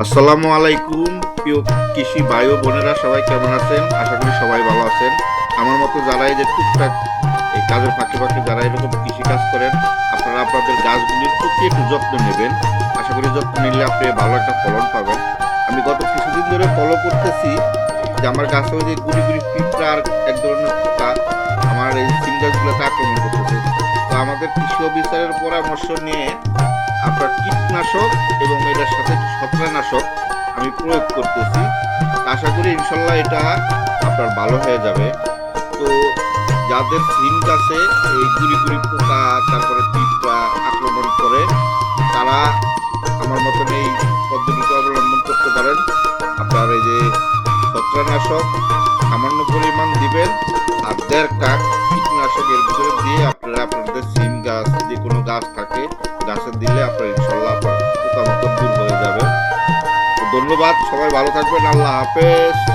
আসসালামু আলাইকুম প্রিয় কৃষি ভাই ও বোনেরা, সবাই কেমন আছেন? আশা করি সবাই ভালো আছেন। আমার মতো যারা এই যে টুকটাক এই কাজের ফাঁকে ফাঁকে যারা এরকম কৃষি কাজ করেন, আপনারা আপনাদের গাছগুলির প্রতি একটু যত্ন নেবেন। আশা করি যত্ন নিলে আপনি ভালো একটা ফলন পাবেন। আমি গত কিছুদিন ধরে ফলো করতেছি যে আমার গাছে ওই যে গুড়ি গুড়ি পিঁপড়া আর এক ধরনের পোকা আমার এই সিম গাছগুলোতে আক্রমণ করতেছে। তো আমাদের কৃষি অফিসারের পরামর্শ নিয়ে আপনার কীটনাশক এবং এটার সাথে ছত্রাকনাশক আমি প্রয়োগ করতেছি। আশা করি ইনশাল্লাহ এটা আপনার ভালো হয়ে যাবে। তো যাদের সিম গাছে এই গুড়ি গুড়ি পোকা তারপরে পিঁপড়া আক্রমণ করে, তারা আমার মতন এই পদ্ধতিটা অবলম্বন করতে পারেন। আপনার এই যে ছত্রাকনাশক সামান্য পরিমাণ দিবেন আর 1.5 কাপ কীটনাশক এর ভিতরে দিয়ে আপনারা আপনাদের সিম গাছ যে কোনো গাছ থাকে গাছে দিলে আপনার ইনশাল্লাহ আপনার পোকামাকড় দূর হয়ে যাবে। তো ধন্যবাদ, সবাই ভালো থাকবেন। আল্লাহ হাফেজ।